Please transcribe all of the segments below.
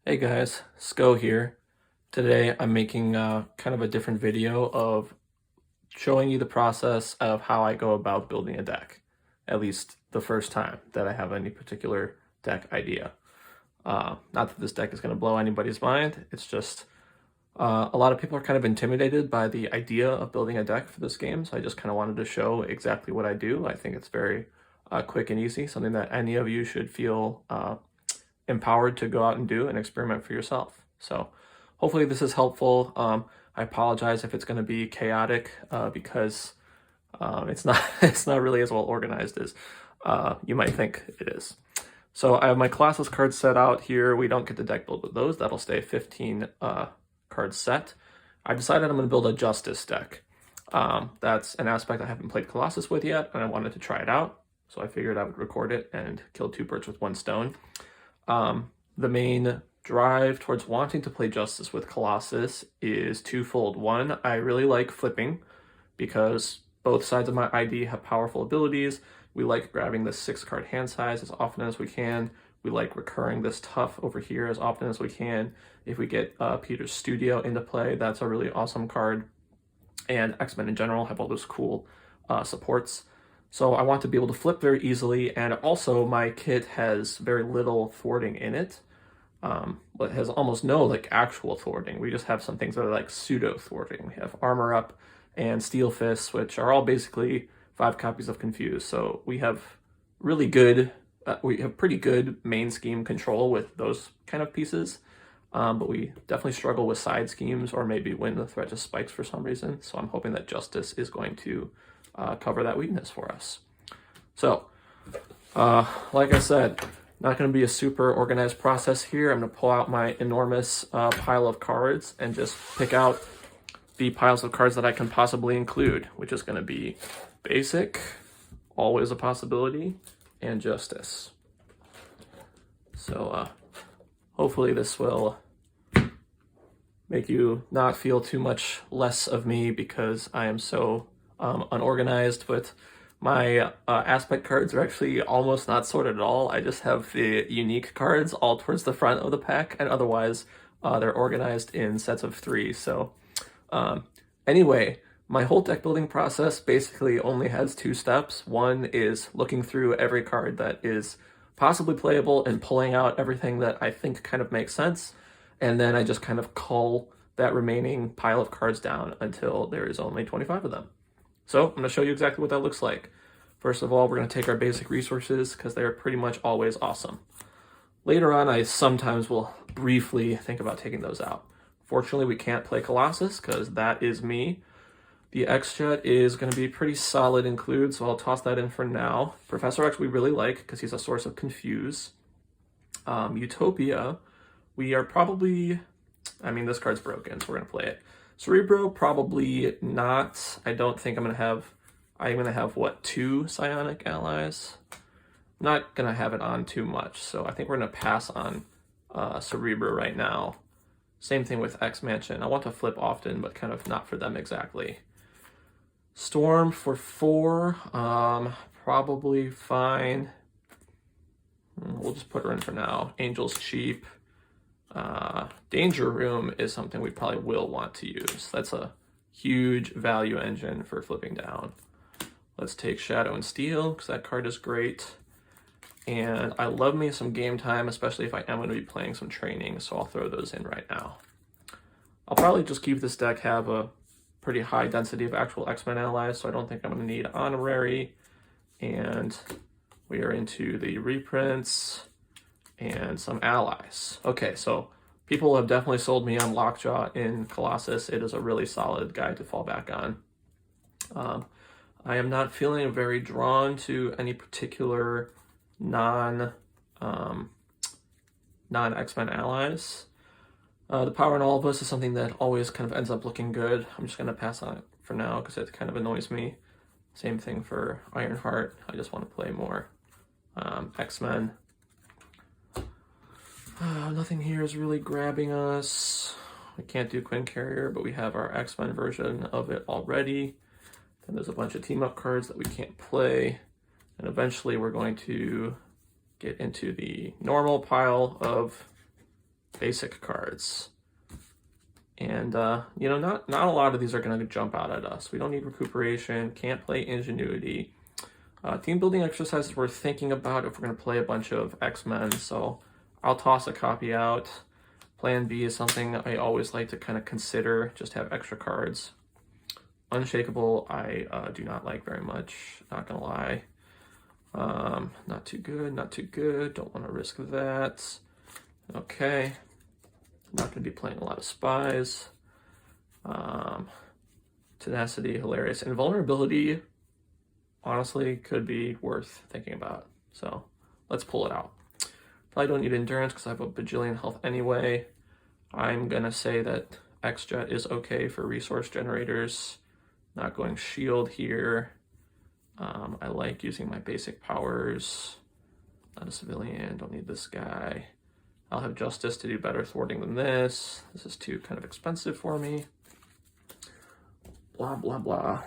Hey guys, Sko here. Today I'm making kind of a different video of showing you the process of how I go about building a deck, at least the first time that I have any particular deck idea. Not that this deck is going to blow anybody's mind, it's just a lot of people are kind of intimidated by the idea of building a deck for this game, so I just kind of wanted to show exactly what I do. I think it's very quick and easy, something that any of you should feel empowered to go out and do and experiment for yourself. So hopefully this is helpful. I apologize if it's going to be chaotic because it's not it's not really as well organized as you might think it is. So I have my Colossus cards set out here. We don't get the deck build with those. That'll stay 15 card set. I decided I'm going to build a Justice deck. That's an aspect I haven't played Colossus with yet, and I wanted to try it out. So I figured I would record it and kill two birds with one stone. The main drive towards wanting to play Justice with Colossus is twofold. One, I really like flipping because both sides of my ID have powerful abilities. We like grabbing this 6-card hand size as often as we can. We like recurring this tough over here as often as we can. If we get Peter's Studio into play, that's a really awesome card. And X-Men in general have all those cool supports. So I want to be able to flip very easily, and also my kit has very little thwarting in it. But has almost no like actual thwarting. We just have some things that are like pseudo thwarting. We have Armor Up and Steel Fists, which are all basically 5 copies of Confuse. So we have really good, we have pretty good main scheme control with those kind of pieces. But we definitely struggle with side schemes or maybe when the threat just spikes for some reason. So I'm hoping that Justice is going to cover that weakness for us. So, like I said, not going to be a super organized process here. I'm going to pull out my enormous pile of cards and just pick out the piles of cards that I can possibly include, which is going to be Basic, always a possibility, and Justice. So hopefully this will make you not feel too much less of me because I am so unorganized, but my aspect cards are actually almost not sorted at all. I just have the unique cards all towards the front of the pack, and otherwise they're organized in sets of 3. So anyway, my whole deck building process basically only has 2 steps. One is looking through every card that is possibly playable and pulling out everything that I think kind of makes sense. And then I just kind of cull that remaining pile of cards down until there is only 25 of them. So I'm going to show you exactly what that looks like. First of all, we're going to take our basic resources because they're pretty much always awesome. Later on, I sometimes will briefly think about taking those out. Fortunately, we can't play Colossus because that is me. The X-Jet is going to be pretty solid include, so I'll toss that in for now. Professor X we really like because he's a source of confuse. Utopia, we are probably, I mean, this card's broken, so we're going to play it. Cerebro, probably not. I don't think I'm going to have, what, 2 psionic allies? I'm not going to have it on too much, so I think we're going to pass on Cerebro right now. Same thing with X-Mansion. I want to flip often, but kind of not for them exactly. Storm for 4, probably fine. We'll just put her in for now. Angel's cheap. Danger Room is something we probably will want to use. That's a huge value engine for flipping down. Let's take Shadow and Steel because that card is great. And I love me some game time, especially if I am going to be playing some training, so I'll throw those in right now. I'll probably just keep this deck have a pretty high density of actual X-Men allies, so I don't think I'm going to need Honorary. And we are into the reprints and some allies. Okay, so people have definitely sold me on Lockjaw in Colossus. It is a really solid guy to fall back on. I am not feeling very drawn to any particular non-X-Men allies. The Power in All of Us is something that always kind of ends up looking good. I'm just going to pass on it for now because it kind of annoys me. Same thing for Ironheart. I just want to play more X-Men. Nothing here is really grabbing us. We can't do Quinn Carrier, but we have our X-Men version of it already. Then there's a bunch of team-up cards that we can't play. And eventually we're going to get into the normal pile of basic cards. And, you know, not a lot of these are going to jump out at us. We don't need recuperation, can't play ingenuity. Team building exercises we're thinking about if we're going to play a bunch of X-Men, so I'll toss a copy out. Plan B is something I always like to kind of consider, just have extra cards. Unshakable, I do not like very much, not gonna lie. Not too good, not too good, don't want to risk that. Okay, not gonna be playing a lot of spies. Tenacity, hilarious. And vulnerability, honestly, could be worth thinking about. So let's pull it out. Probably don't need endurance because I have a bajillion health anyway. I'm gonna say that X-Jet is okay for resource generators. Not going shield here. I like using my basic powers. Not a civilian, don't need this guy. I'll have justice to do better thwarting than this. This is too kind of expensive for me. Blah, blah, blah.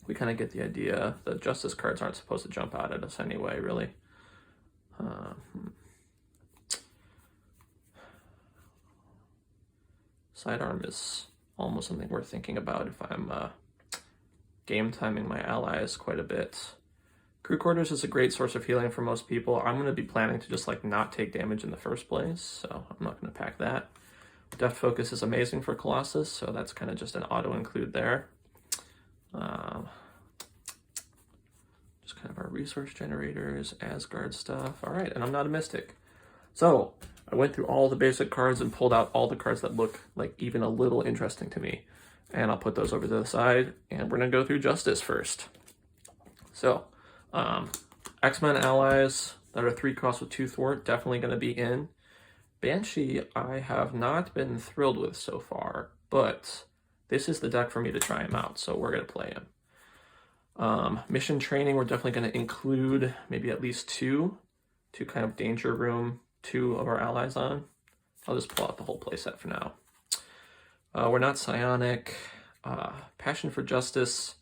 We kind of get the idea. The justice cards aren't supposed to jump out at us anyway, really. Sidearm is almost something worth thinking about if I'm game timing my allies quite a bit. Crew quarters is a great source of healing for most people. I'm going to be planning to just like not take damage in the first place, so I'm not going to pack that. Deft focus is amazing for Colossus, so that's kind of just an auto include there. Just kind of our resource generators, Asgard stuff. All right, and I'm not a mystic. So I went through all the basic cards and pulled out all the cards that look like even a little interesting to me. And I'll put those over to the side, and we're gonna go through Justice first. So, X-Men allies that are 3 cost with 2 thwart, definitely gonna be in. Banshee, I have not been thrilled with so far, but this is the deck for me to try him out, so we're gonna play him. Mission training, we're definitely gonna include maybe at least 2 to kind of danger room 2 of our allies on. I'll just pull out the whole playset for now. We're not psionic. Passion for justice.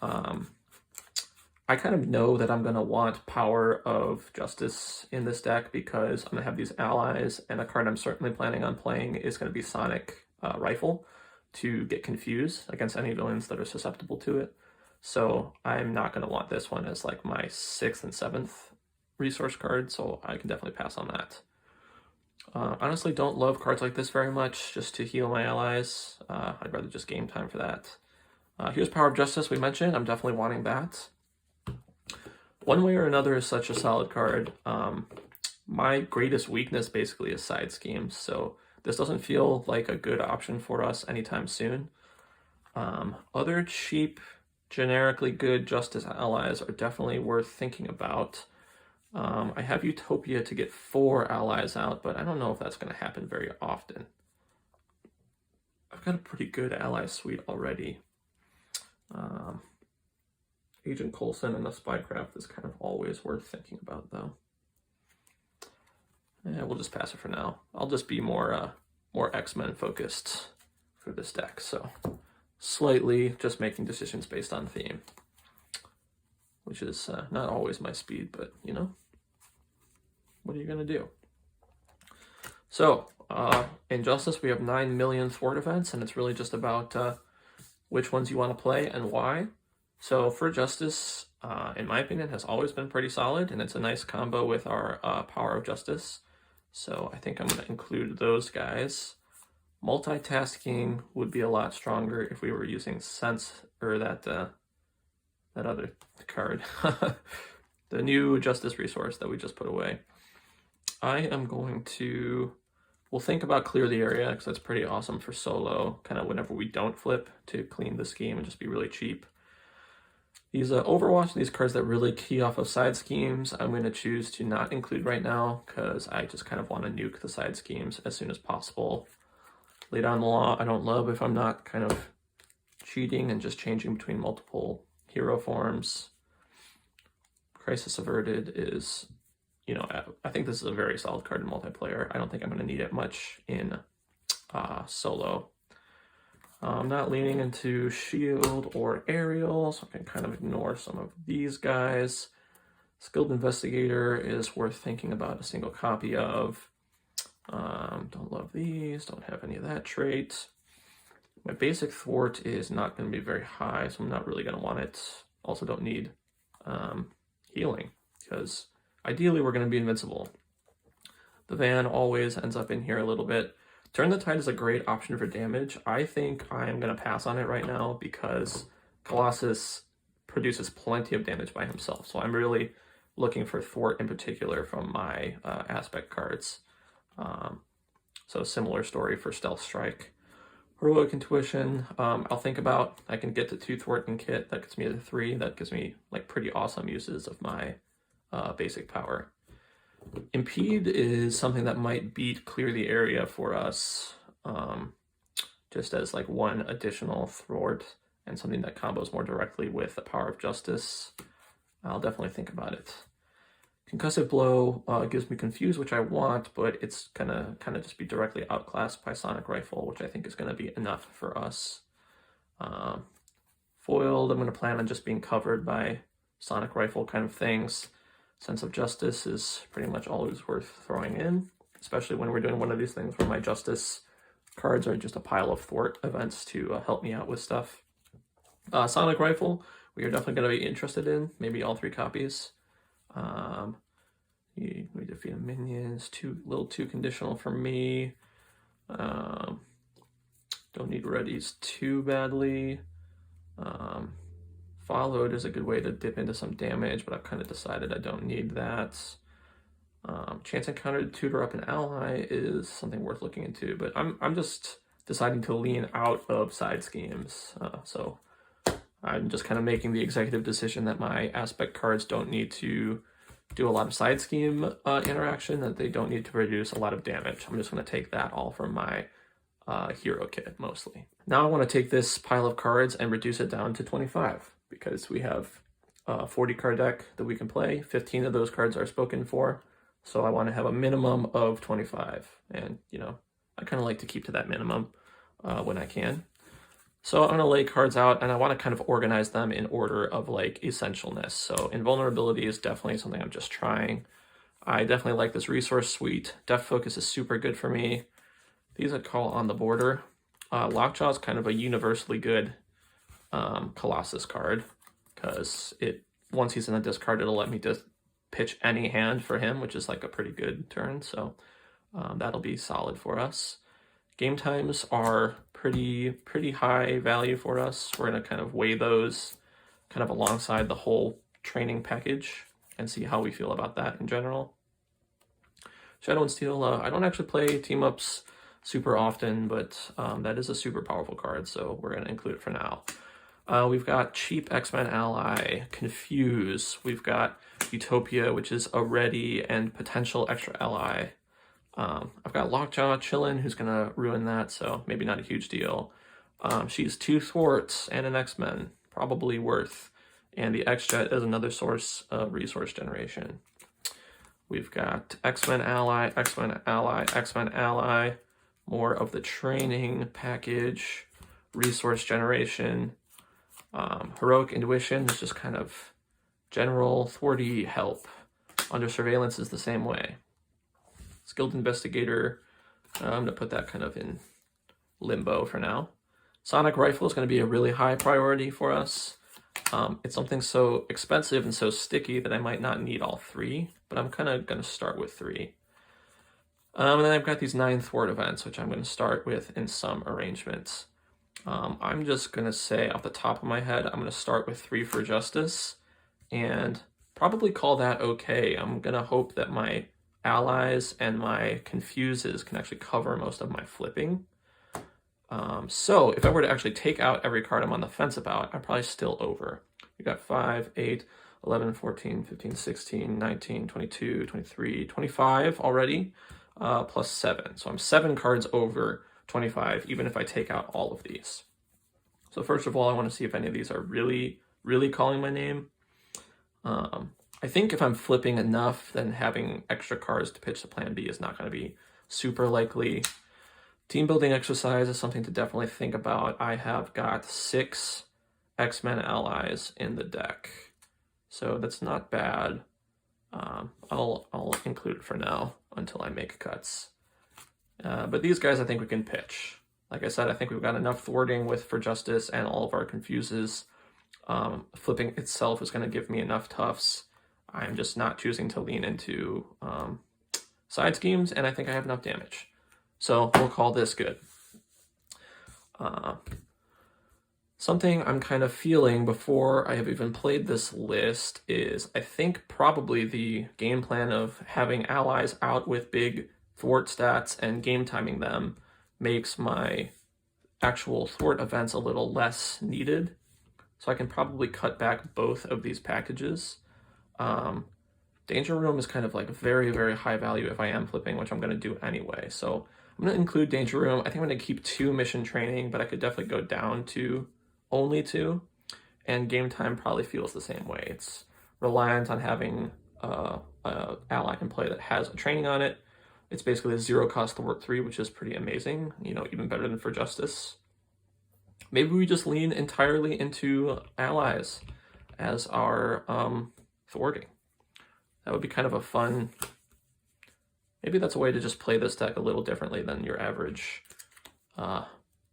I kind of know that I'm going to want power of justice in this deck because I'm going to have these allies, and a card I'm certainly planning on playing is going to be Sonic Rifle to get confused against any villains that are susceptible to it. So I'm not going to want this one as like my 6th and 7th resource card, so I can definitely pass on that. Honestly, don't love cards like this very much, just to heal my allies. I'd rather just game time for that. Here's Power of Justice we mentioned. I'm definitely wanting that. One Way or Another is such a solid card. My greatest weakness basically is side schemes, so this doesn't feel like a good option for us anytime soon. Other cheap, generically good Justice allies are definitely worth thinking about. I have Utopia to get 4 allies out, but I don't know if that's going to happen very often. I've got a pretty good ally suite already. Agent Coulson and the Spycraft is kind of always worth thinking about, though. Yeah, we'll just pass it for now. I'll just be more X-Men focused for this deck, so slightly just making decisions based on theme, which is not always my speed, but you know, what are you gonna do? So in Justice we have 9 million thwart events, and it's really just about which ones you want to play and why. So for Justice, in my opinion, has always been pretty solid, and it's a nice combo with our Power of Justice. So I think I'm going to include those guys. Multitasking would be a lot stronger if we were using Sense, or that other card, the new Justice resource that we just put away. I am going to, we'll think about Clear the Area, because that's pretty awesome for solo, kind of whenever we don't flip, to clean the scheme and just be really cheap. These Overwatch, these cards that really key off of side schemes, I'm going to choose to not include right now, because I just kind of want to nuke the side schemes as soon as possible. Lay Down the Law, I don't love if I'm not kind of cheating and just changing between multiple hero forms. Crisis Averted is, you know, I think this is a very solid card in multiplayer. I don't think I'm going to need it much in solo. I'm not leaning into shield or aerial, so I can kind of ignore some of these guys. Skilled Investigator is worth thinking about a single copy of. Don't love these, don't have any of that trait. My basic thwart is not going to be very high, so I'm not really going to want it. Also don't need healing, because ideally we're going to be invincible. The van always ends up in here a little bit. Turn the Tide is a great option for damage. I think I'm going to pass on it right now because Colossus produces plenty of damage by himself. So I'm really looking for thwart in particular from my aspect cards. So similar story for Stealth Strike. Heroic Intuition, I'll think about. I can get the 2 thwart in kit. That gets me to 3. That gives me like pretty awesome uses of my basic power. Impede is something that might beat Clear the Area for us, just as like one additional thwart and something that combos more directly with the Power of Justice. I'll definitely think about it. Concussive Blow gives me Confuse, which I want, but it's gonna kind of just be directly outclassed by Sonic Rifle, which I think is gonna be enough for us. Foiled, I'm gonna plan on just being covered by Sonic Rifle kind of things. Sense of Justice is pretty much always worth throwing in, especially when we're doing one of these things where my Justice cards are just a pile of thwart events to help me out with stuff. Sonic Rifle, we are definitely going to be interested in, maybe all 3 copies. We defeat minions, little too conditional for me. Don't need readies too badly. Followed is a good way to dip into some damage, but I've kind of decided I don't need that. Chance encounter to tutor up an ally is something worth looking into, but I'm just deciding to lean out of side schemes. So I'm just kind of making the executive decision that my aspect cards don't need to do a lot of side scheme interaction, that they don't need to produce a lot of damage. I'm just going to take that all from my hero kit mostly. Now I want to take this pile of cards and reduce it down to 25 because we have a 40 card deck that we can play. 15 of those cards are spoken for. So I want to have a minimum of 25. And, you know, I kind of like to keep to that minimum when I can. So I'm going to lay cards out and I want to kind of organize them in order of like essentialness. So invulnerability is definitely something I'm just trying. I definitely like this resource suite. Def Focus is super good for me. These I'd call on the border. Lockjaw is kind of a universally good Colossus card because once he's in the discard, it'll let me just pitch any hand for him, which is like a pretty good turn. So that'll be solid for us. Game times are pretty high value for us. We're going to kind of weigh those kind of alongside the whole training package and see how we feel about that in general. Shadow and Steel, I don't actually play team-ups super often, but that is a super powerful card, so we're going to include it for now. We've got Cheap X-Men Ally, Confuse, we've got Utopia, which is a ready and potential extra ally. I've got Lockjaw chillin', who's going to ruin that, so maybe not a huge deal. She's 2 thwarts and an X-Men, probably worth. And the X-Jet is another source of resource generation. We've got X-Men Ally, X-Men Ally, X-Men Ally, more of the training package, resource generation. Heroic Intuition is just kind of general thwarty help. Under Surveillance is the same way. Skilled Investigator, I'm going to put that kind of in limbo for now. Sonic Rifle is going to be a really high priority for us. It's something so expensive and so sticky that I might not need all 3, but I'm kind of going to start with 3. And then I've got these 9 thwart events, which I'm going to start with in some arrangements. I'm just going to say off the top of my head, I'm going to start with 3 for Justice and probably call that okay. I'm going to hope that my allies and my confuses can actually cover most of my flipping. So if I were to actually take out every card I'm on the fence about, I'm probably still over. We got 5, 8, 11, 14, 15, 16, 19, 22, 23, 25 already, plus 7. So I'm 7 cards over 25, even if I take out all of these. So first of all, I want to see if any of these are really, really calling my name. I think if I'm flipping enough, then having extra cards to pitch to plan B is not going to be super likely. Team building exercise is something to definitely think about. I have got 6 X-Men allies in the deck, so that's not bad. I'll include it for now until I make cuts. But these guys I think we can pitch. Like I said, I think we've got enough thwarting for Justice and all of our confuses. Flipping itself is going to give me enough toughs. I'm just not choosing to lean into side schemes, and I think I have enough damage. So we'll call this good. Something I'm kind of feeling before I have even played this list is I think probably the game plan of having allies out with big thwart stats and game timing them makes my actual thwart events a little less needed. So I can probably cut back both of these packages. Danger Room is kind of like very, very high value if I am flipping, which I'm going to do anyway. So I'm going to include Danger Room. I think I'm going to keep 2 mission training, but I could definitely go down to only 2. And game time probably feels the same way. It's reliant on having an ally in play that has a training on it. It's basically a 0 cost thwart 3, which is pretty amazing, you know, even better than for Justice. Maybe we just lean entirely into allies as our thwarting. That would be kind of a fun, maybe that's a way to just play this deck a little differently than your average,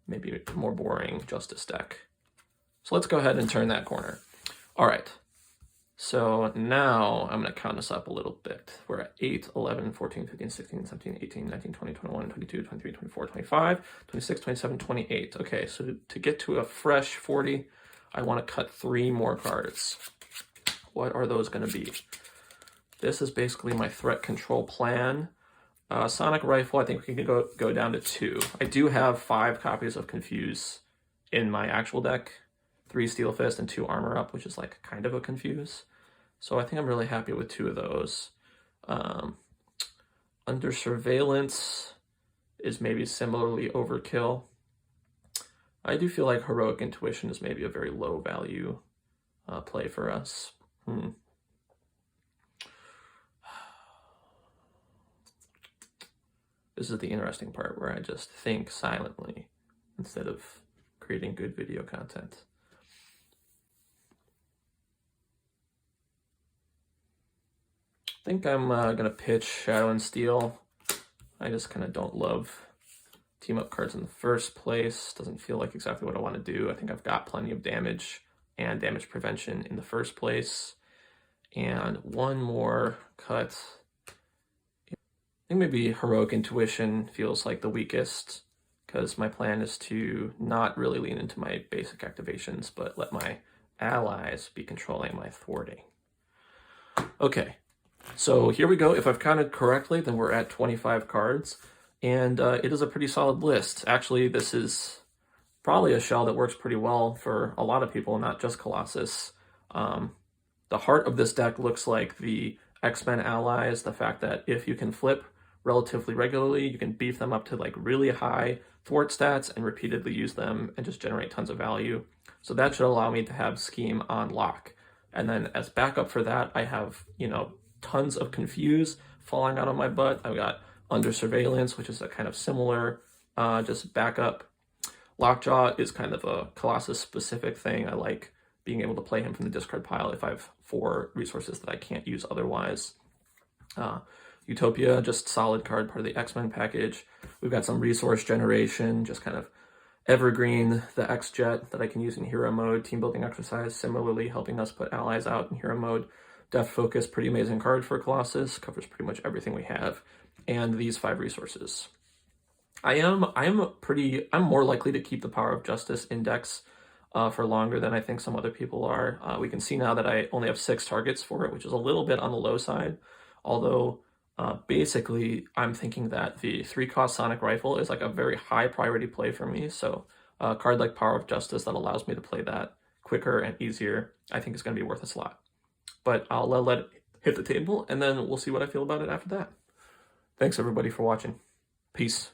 maybe more boring Justice deck. So let's go ahead and turn that corner. All right, so now I'm gonna count us up a little bit. We're at 8, 11, 14, 15, 16, 17, 18, 19, 20, 21, 22, 23, 24, 25, 26, 27, 28. Okay, so to get to a fresh 40, I wanna cut 3 more cards. What are those gonna be? This is basically my threat control plan. Sonic Rifle, I think we can go down to 2. I do have 5 copies of Confuse in my actual deck. 3 Steel Fist and 2 Armor Up, which is like kind of a Confuse. So I think I'm really happy with 2 of those. Under Surveillance is maybe similarly overkill. I do feel like Heroic Intuition is maybe a very low value play for us. This is the interesting part where I just think silently instead of creating good video content. I think I'm gonna pitch Shadow and Steel. I just kind of don't love team up cards in the first place. Doesn't feel like exactly what I want to do. I think I've got plenty of damage and damage prevention in the first place. And one more cut. I think maybe Heroic Intuition feels like the weakest because my plan is to not really lean into my basic activations, but let my allies be controlling my thwarting. Okay, so here we go. If I've counted correctly, then we're at 25 cards, and it is a pretty solid list. Actually, this is probably a shell that works pretty well for a lot of people, not just Colossus. The heart of this deck looks like the X-Men allies, the fact that if you can flip relatively regularly, you can beef them up to like really high thwart stats and repeatedly use them and just generate tons of value. So that should allow me to have Scheme on lock. And then as backup for that, I have, you know, tons of Confuse falling out of my butt. I've got Under Surveillance, which is a kind of similar just backup. Lockjaw is kind of a Colossus specific thing. I like being able to play him from the discard pile if I have 4 resources that I can't use otherwise. Utopia, just solid card, part of the X-Men package. We've got some resource generation, just kind of evergreen, the X-Jet that I can use in hero mode. Team building exercise, similarly helping us put allies out in hero mode. Depth Focus, pretty amazing card for Colossus, covers pretty much everything we have. And these 5 resources. I'm more likely to keep the Power of Justice index for longer than I think some other people are. We can see now that I only have 6 targets for it, which is a little bit on the low side. Although, basically, I'm thinking that the 3-cost Sonic Rifle is like a very high priority play for me. So a card like Power of Justice that allows me to play that quicker and easier, I think is going to be worth a slot. But I'll let it hit the table, and then we'll see what I feel about it after that. Thanks, everybody, for watching. Peace.